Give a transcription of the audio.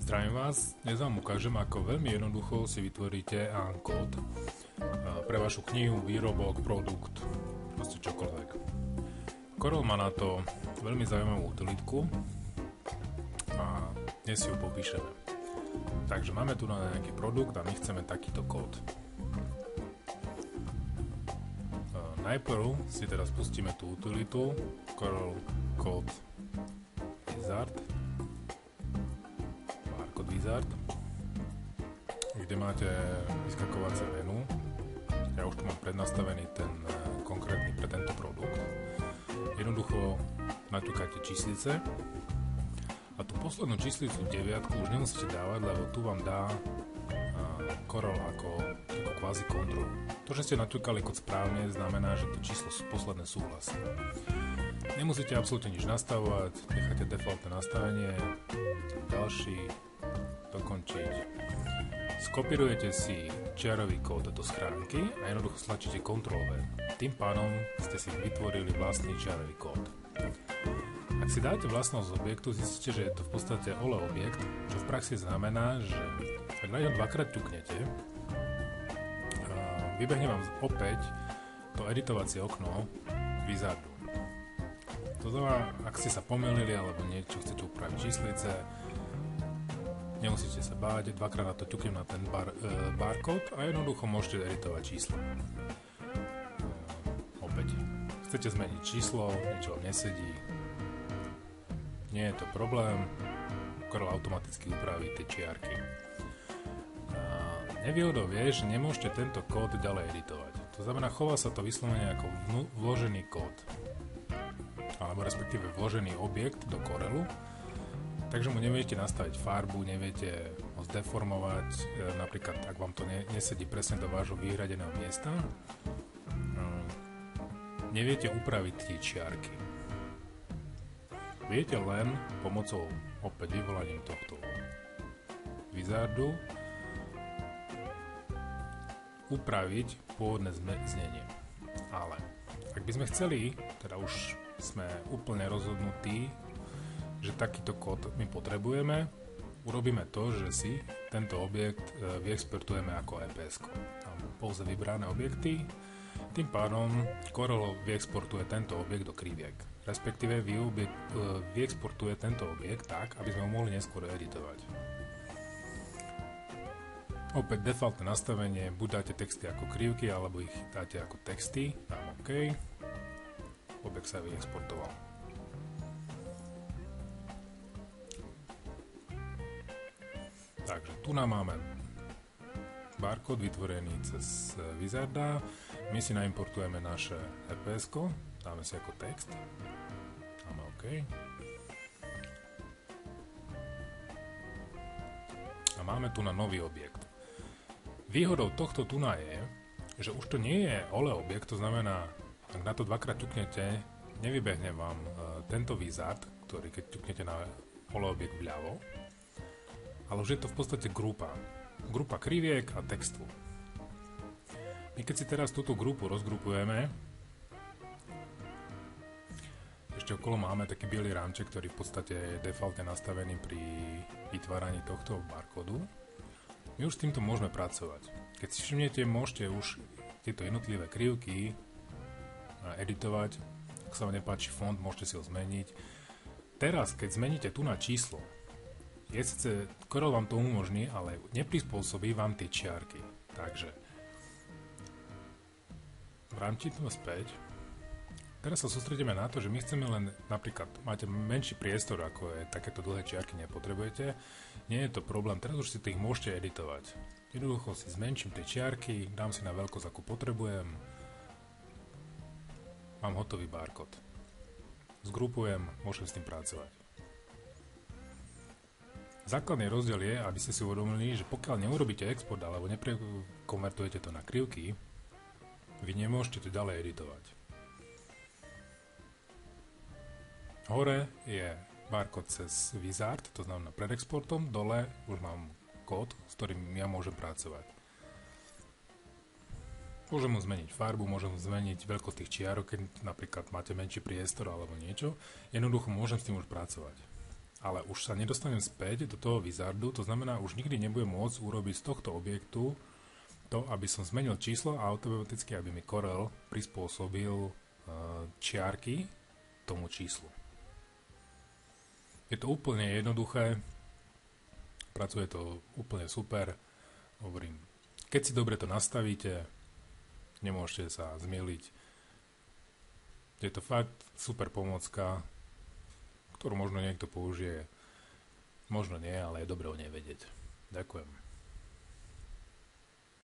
Zdravím vás, dnes vám ukážem, ako veľmi jednoducho si vytvoríte kód pre vašu knihu, výrobok, produkt, proste čokoľvek. Corel má na to veľmi zaujímavú utilitku a dnes si ju popíšeme. Takže máme tu na nejaký produkt a my chceme takýto kód. Najprv si teraz pustíme tú utilitu Corel Code Wizard, Wizard, kde máte vyskakovacie menu. Ja už tu mám prednastavený ten konkrétny pre tento produkt. Jednoducho naťukáte číslice a tú poslednú číslicu 9 už nemusíte dávať, lebo tu vám dá Corel ako kvázi kontrolu. To, že ste naťukali kód správne, znamená, že to číslo posledné súhlasí. Nemusíte absolútne nič nastavovať, necháte defaultné nastavenie, ďalší, dokončiť. Skopírujete si čiarový kód do schránky a jednoducho stlačíte Ctrl-V. Tým pádom ste si vytvorili vlastný čiarový kód. Ak si dáte vlastnosť objektu, zistíte, že je to v podstate ole objekt, čo v praxi znamená, že ak na ňom dvakrát ťuknete, vybehne vám opäť to editovacie okno Wizardu. To znamená, ak ste sa pomýlili alebo niečo chcete upraviť číslice, nemusíte sa báť, dvakrát na to ťuknem na ten barcode a jednoducho môžete editovať číslo. Opäť, chcete zmeniť číslo, niečo vám nesedí, nie je to problém, Corel automaticky upraví tie čiarky. Nevýhodou je, že nemôžete tento kód ďalej editovať. To znamená, chová sa to vyslovene ako vložený kód, alebo respektíve vložený objekt do Corelu. Takže mu neviete nastaviť farbu, neviete ho zdeformovať, napríklad ak vám to nesedí presne do vášho vyhradeného miesta, neviete upraviť tie čiarky. Viete len pomocou opäť vyvolaním tohto Wizardu upraviť pôvodné znenie. Ale ak by sme chceli, teda už sme úplne rozhodnutí, že takýto kód my potrebujeme, urobíme to, že si tento objekt vyexportujeme ako EPS-ko. Tam pouze vybrané objekty, tým pádom Corel vyexportuje tento objekt do kriviek. Respektíve vyexportuje tento objekt tak, aby sme ho mohli neskôr editovať. Opäť defaultné nastavenie, buď dáte texty ako krivky, alebo ich dáte ako texty, dám OK, objekt sa vyexportoval. Takže tu nám máme barcode vytvorený cez Wizarda, my si naimportujeme naše EPS-ko, dáme si ako text, dáme OK. A máme tu na nový objekt. Výhodou tohto tuna je, že už to nie je ole objekt, to znamená, ak na to dvakrát ťuknete, nevybehne vám tento wizard, ktorý keď ťuknete na ole objekt vľavo, ale už je to v podstate grupa kriviek a textu. My keď si teraz túto grupu rozgrupujeme, ešte okolo máme taký biely rámček, ktorý v podstate je defaultne nastavený pri vytváraní tohto barkódu. My už s týmto môžeme pracovať. Keď si všimnete, môžete už tieto jednotlivé krivky editovať. Ak sa vám nepáči font, môžete si ho zmeniť. Teraz, keď zmeníte tu na číslo, Corel vám to umožní, ale neprispôsobí vám tie čiarky. Takže vrátim to späť. Teraz sa sústredíme na to, že my chceme len, napríklad, máte menší priestor, ako je takéto dlhé čiarky nepotrebujete, nie je to problém, teraz už si tých môžete editovať. Jednoducho si zmenším tie čiarky, dám si na veľkosť, akú potrebujem, mám hotový barcode. Zgrupujem, môžem s tým pracovať. Základný rozdiel je, aby ste si uvedomili, že pokiaľ neurobíte export alebo neprekonvertujete to na krivky, vy nemôžete to ďalej editovať. Hore je barcode cez Wizard, to znamená pred exportom, dole už mám kód, s ktorým ja môžem pracovať. Môžem mu zmeniť farbu, môžem zmeniť veľkosť tých čiarok, keď napríklad máte menší priestor alebo niečo. Jednoducho môžem s tým už pracovať. ale už sa nedostanem späť do toho wizardu, to znamená, už nikdy nebudem môcť urobiť z tohto objektu to, aby som zmenil číslo a automaticky, aby mi Corel prispôsobil čiarky tomu číslu. Je to úplne jednoduché, pracuje to úplne super, hovorím, keď si dobre to nastavíte, nemôžete sa zmieliť. Je to fakt super pomôcka, ktorú možno niekto použije, možno nie, ale je dobre o nej vedieť. Ďakujem.